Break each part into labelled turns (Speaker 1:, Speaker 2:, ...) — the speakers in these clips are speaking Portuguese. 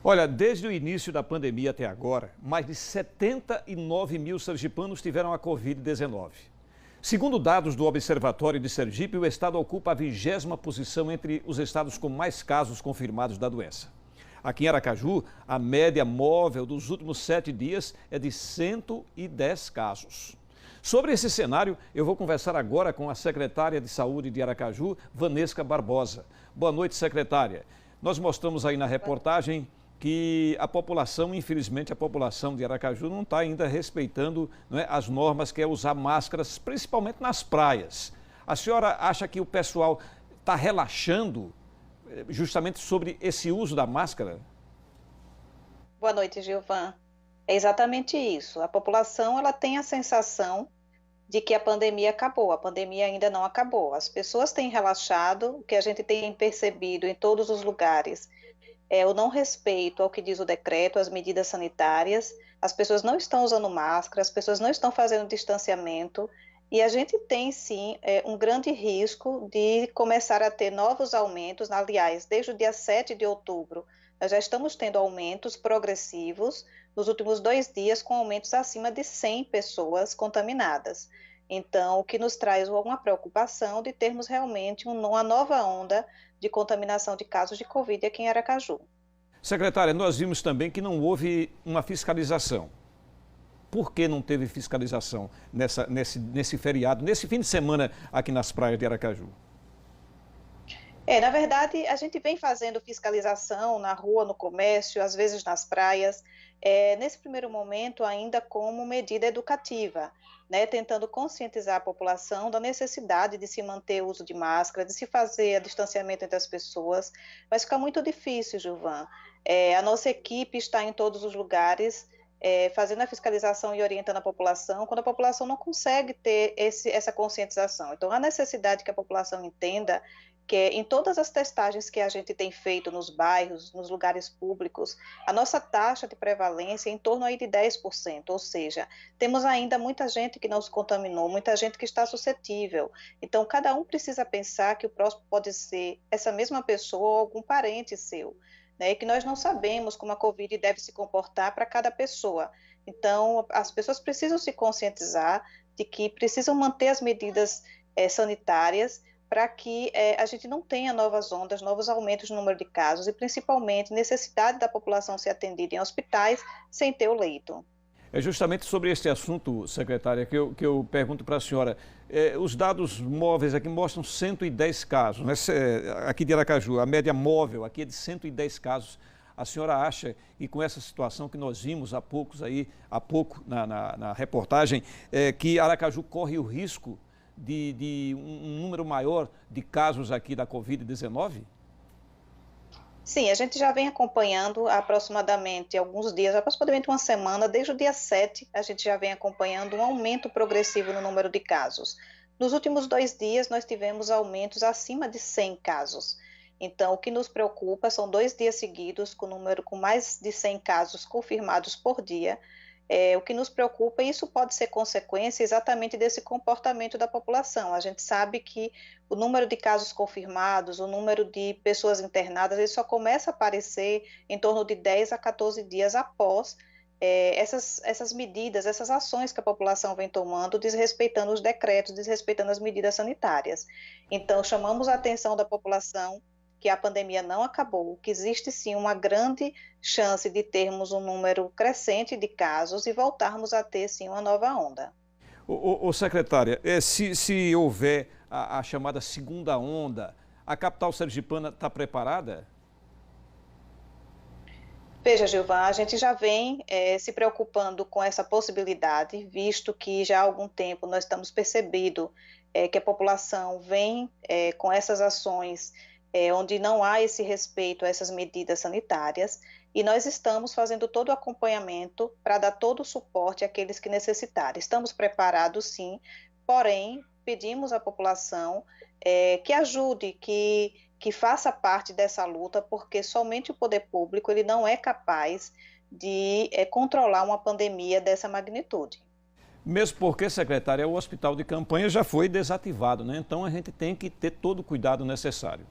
Speaker 1: Olha, desde o início da pandemia até agora, mais de 79 mil sergipanos tiveram a Covid-19. Segundo dados do Observatório de Sergipe, o estado ocupa a 20ª posição entre os estados com mais casos confirmados da doença. Aqui em Aracaju, a média móvel dos últimos 7 dias é de 110 casos. Sobre esse cenário, eu vou conversar agora com a secretária de Saúde de Aracaju, Vanesca Barbosa. Boa noite, secretária. Nós mostramos aí na reportagem que a população, infelizmente, a população de Aracaju não está ainda respeitando, não é, as normas, que é usar máscaras, principalmente nas praias. A senhora acha que o pessoal está relaxando justamente sobre esse uso da máscara?
Speaker 2: Boa noite, Gilvan. É exatamente isso. A população ela tem a sensação de que a pandemia acabou. A pandemia ainda não acabou. As pessoas têm relaxado, o que a gente tem percebido em todos os lugares é o não respeito ao que diz o decreto, as medidas sanitárias. As pessoas não estão usando máscara, as pessoas não estão fazendo distanciamento. E a gente tem, sim, um grande risco de começar a ter novos aumentos. Aliás, desde o dia 7 de outubro, nós já estamos tendo aumentos progressivos nos últimos 2 dias, com aumentos acima de 100 pessoas contaminadas. Então, o que nos traz uma preocupação de termos realmente uma nova onda de contaminação de casos de Covid aqui em Aracaju.
Speaker 1: Secretária, nós vimos também que não houve uma fiscalização. Por que não teve fiscalização nesse feriado, nesse fim de semana aqui nas praias de Aracaju?
Speaker 2: Na verdade, a gente vem fazendo fiscalização na rua, no comércio, às vezes nas praias, nesse primeiro momento ainda como medida educativa, né, tentando conscientizar a população da necessidade de se manter o uso de máscara, de se fazer o distanciamento entre as pessoas. Vai ficar muito difícil, Gilvan. A nossa equipe está em todos os lugares, fazendo a fiscalização e orientando a população, quando a população não consegue ter essa conscientização. Então, a necessidade que a população entenda que em todas as testagens que a gente tem feito nos bairros, nos lugares públicos, a nossa taxa de prevalência é em torno aí de 10%, ou seja, temos ainda muita gente que não se contaminou, muita gente que está suscetível. Então, cada um precisa pensar que o próximo pode ser essa mesma pessoa ou algum parente seu, né, e que nós não sabemos como a Covid deve se comportar para cada pessoa. Então, as pessoas precisam se conscientizar de que precisam manter as medidas sanitárias, para que a gente não tenha novas ondas, novos aumentos no número de casos e, principalmente, necessidade da população ser atendida em hospitais sem ter o leito.
Speaker 1: É justamente sobre este assunto, secretária, que eu pergunto para a senhora. Os dados móveis aqui mostram 110 casos, né? Aqui de Aracaju, a média móvel aqui é de 110 casos. A senhora acha que com essa situação que nós vimos há pouco na reportagem, que Aracaju corre o risco de um número maior de casos aqui da Covid-19?
Speaker 2: Sim, a gente já vem acompanhando há aproximadamente alguns dias, aproximadamente uma semana, desde o dia 7, a gente já vem acompanhando um aumento progressivo no número de casos. Nos últimos 2 dias, nós tivemos aumentos acima de 100 casos. Então, o que nos preocupa são 2 dias seguidos com mais de 100 casos confirmados por dia. O que nos preocupa, e isso pode ser consequência exatamente desse comportamento da população. A gente sabe que o número de casos confirmados, o número de pessoas internadas, ele só começa a aparecer em torno de 10 a 14 dias após essas medidas, essas ações que a população vem tomando, desrespeitando os decretos, desrespeitando as medidas sanitárias. Então, chamamos a atenção da população que a pandemia não acabou, que existe sim uma grande chance de termos um número crescente de casos e voltarmos a ter sim uma nova onda.
Speaker 1: Secretária, se houver a chamada segunda onda, a capital sergipana está preparada?
Speaker 2: Veja, Gilvan, a gente já vem se preocupando com essa possibilidade, visto que já há algum tempo nós estamos percebendo que a população vem com essas ações onde não há esse respeito a essas medidas sanitárias, e nós estamos fazendo todo o acompanhamento para dar todo o suporte àqueles que necessitarem. Estamos preparados, sim, porém, pedimos à população que ajude, que faça parte dessa luta, porque somente o poder público ele não é capaz de controlar uma pandemia dessa magnitude.
Speaker 1: Mesmo porque, secretária, o hospital de campanha já foi desativado, né? Então a gente tem que ter todo o cuidado necessário.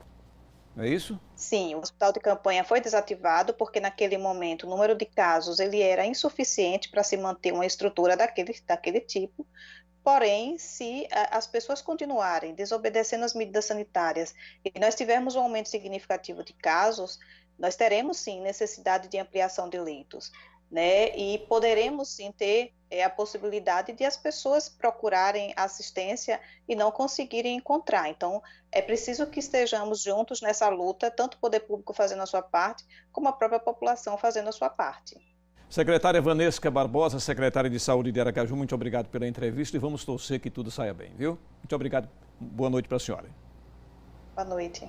Speaker 1: não é isso?
Speaker 2: Sim, o hospital de campanha foi desativado porque naquele momento o número de casos ele era insuficiente para se manter uma estrutura daquele tipo. Porém, se as pessoas continuarem desobedecendo as medidas sanitárias e nós tivermos um aumento significativo de casos, nós teremos sim necessidade de ampliação de leitos, né? E poderemos sim ter a possibilidade de as pessoas procurarem assistência e não conseguirem encontrar. Então, é preciso que estejamos juntos nessa luta, tanto o poder público fazendo a sua parte, como a própria população fazendo a sua parte.
Speaker 1: Secretária Vanesca Barbosa, secretária de Saúde de Aracaju, muito obrigado pela entrevista e vamos torcer que tudo saia bem, viu? Muito obrigado. Boa noite para a senhora.
Speaker 2: Boa noite.